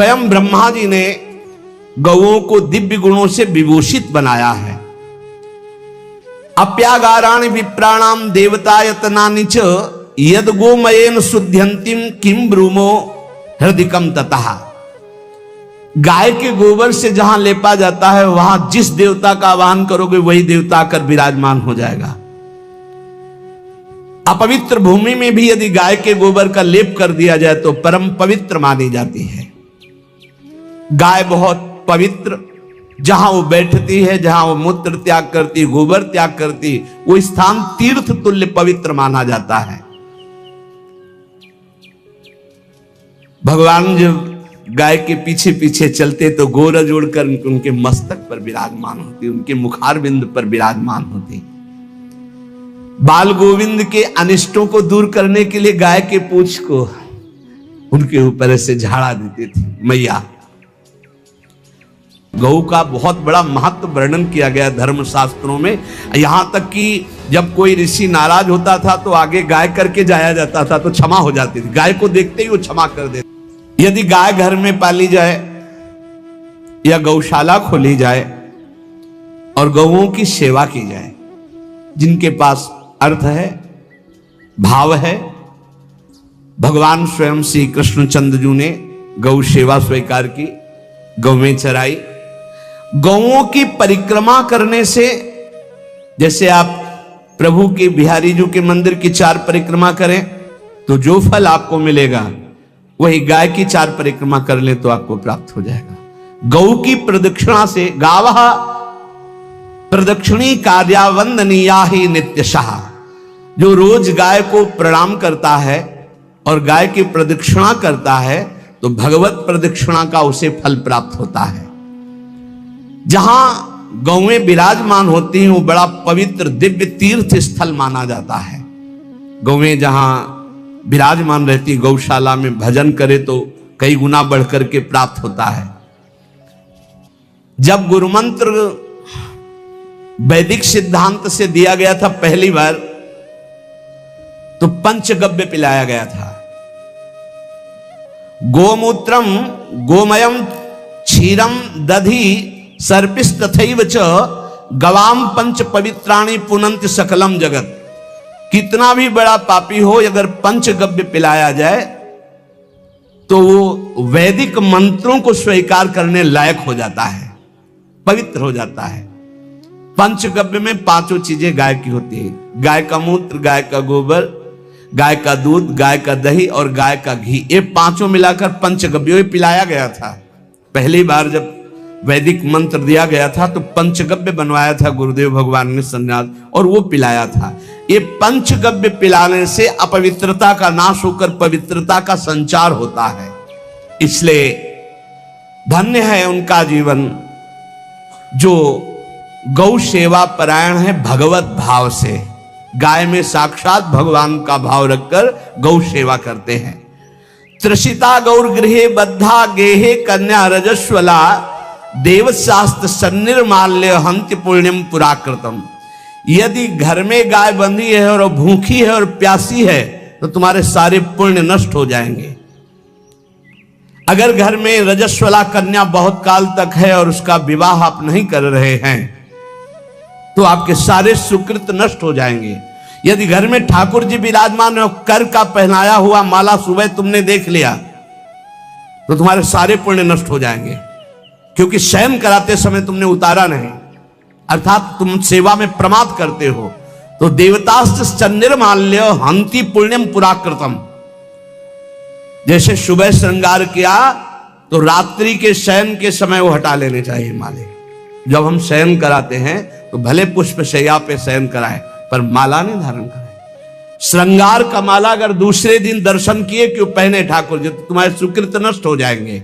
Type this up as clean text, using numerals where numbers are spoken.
स्वयं ब्रह्मा जी ने गौओं को दिव्य गुणों से विभूषित बनाया है। अप्यागाराणि विप्राणाम देवतायतनानि च यद गोमयेन शुद्ध्यंतिम किम ब्रूमो हृदिकम ततः। गाय के गोबर से जहां लेपा जाता है वहां जिस देवता का आवाहन करोगे वही देवता आकर विराजमान हो जाएगा। अपवित्र भूमि में भी यदि गाय के गोबर का लेप कर दिया जाए तो परम पवित्र मानी जाती है। गाय बहुत पवित्र, जहां वो बैठती है, जहां वो मूत्र त्याग करती, गोबर त्याग करती, वो स्थान तीर्थ तुल्य पवित्र माना जाता है। भगवान जब गाय के पीछे पीछे चलते तो गोरज उड़कर उनके मस्तक पर विराजमान होती, उनके मुखारबिंद पर विराजमान होती। बाल गोविंद के अनिष्टों को दूर करने के लिए गाय के पूंछ को उनके ऊपर से झाड़ा देती थी मैया। गौ का बहुत बड़ा महत्व वर्णन किया गया धर्म शास्त्रों में। यहां तक कि जब कोई ऋषि नाराज होता था तो आगे गाय करके जाया जाता था तो क्षमा हो जाती थी। गाय को देखते ही वो क्षमा कर देते। यदि गाय घर में पाली जाए या गौशाला खोली जाए और गौओं की सेवा की जाए, जिनके पास अर्थ है, भाव है, भगवान स्वयं श्री कृष्णचंद्र जी ने गौ सेवा स्वीकार की, गौवें चराई। गौओं की परिक्रमा करने से, जैसे आप प्रभु के बिहारी जी के मंदिर की 4 परिक्रमा करें तो जो फल आपको मिलेगा वही गाय की 4 परिक्रमा कर ले तो आपको प्राप्त हो जाएगा। गौ की प्रदक्षिणा से, गावः प्रदक्षिणी कार्यावंदनीया ही नित्यशः, जो रोज गाय को प्रणाम करता है और गाय की प्रदक्षिणा करता है तो भगवत प्रदक्षिणा का उसे फल प्राप्त होता है। जहां गौएं विराजमान होती हैं वो बड़ा पवित्र दिव्य तीर्थ स्थल माना जाता है। गौएं जहां विराजमान रहती, गौशाला में भजन करे तो कई गुना बढ़कर के प्राप्त होता है। जब गुरुमंत्र वैदिक सिद्धांत से दिया गया था पहली बार तो पंचगव्य पिलाया गया था। गोमूत्रम गोमयम क्षीरम दधि सर्पिस्तथैव च गवाम पंच पवित्राणि पुनंत सकलम जगत। कितना भी बड़ा पापी हो, अगर पंचगव्य पिलाया जाए तो वो वैदिक मंत्रों को स्वीकार करने लायक हो जाता है, पवित्र हो जाता है। पंचगव्य में 5 चीजें गाय की होती है। गाय का मूत्र, गाय का गोबर, गाय का दूध, गाय का दही और गाय का घी, ये 5 मिलाकर पंचगव्य पिलाया गया था। पहली बार जब वैदिक मंत्र दिया गया था तो पंचगव्य बनवाया था गुरुदेव भगवान ने सन्यास, और वो पिलाया था। ये पंचगव्य पिलाने से अपवित्रता का नाश होकर पवित्रता का संचार होता है। इसलिए धन्य है उनका जीवन जो गौ सेवा परायण है भगवत भाव से। गाय में साक्षात भगवान का भाव रखकर गौ सेवा करते हैं। त्रसिता गौर गृहे बद्धा गेहे कन्या रजस्वला देवशास्त्र सन्निर्माल्य हंति पुण्यम पुराकृतम। यदि घर में गाय बंधी है और भूखी है और प्यासी है तो तुम्हारे सारे पुण्य नष्ट हो जाएंगे। अगर घर में रजस्वला कन्या बहुत काल तक है और उसका विवाह आप नहीं कर रहे हैं तो आपके सारे सुकृत नष्ट हो जाएंगे। यदि घर में ठाकुर जी विराजमान है, कर का पहनाया हुआ माला सुबह तुमने देख लिया तो तुम्हारे सारे पुण्य नष्ट हो जाएंगे, क्योंकि शयन कराते समय तुमने उतारा नहीं, अर्थात तुम सेवा में प्रमाद करते हो। तो देवतास्त्र सन्निर्माल्य हंति पुण्यम पुराकृतम। जैसे सुबह श्रृंगार किया तो रात्रि के शयन के समय वो हटा लेने चाहिए माले। जब हम शयन कराते हैं तो भले पुष्प शैया पे शयन कराएं पर माला नहीं धारण कराएं। श्रृंगार का माला अगर दूसरे दिन दर्शन किए क्यों पहने ठाकुर जी तो तुम्हारे सुकृत नष्ट हो जाएंगे।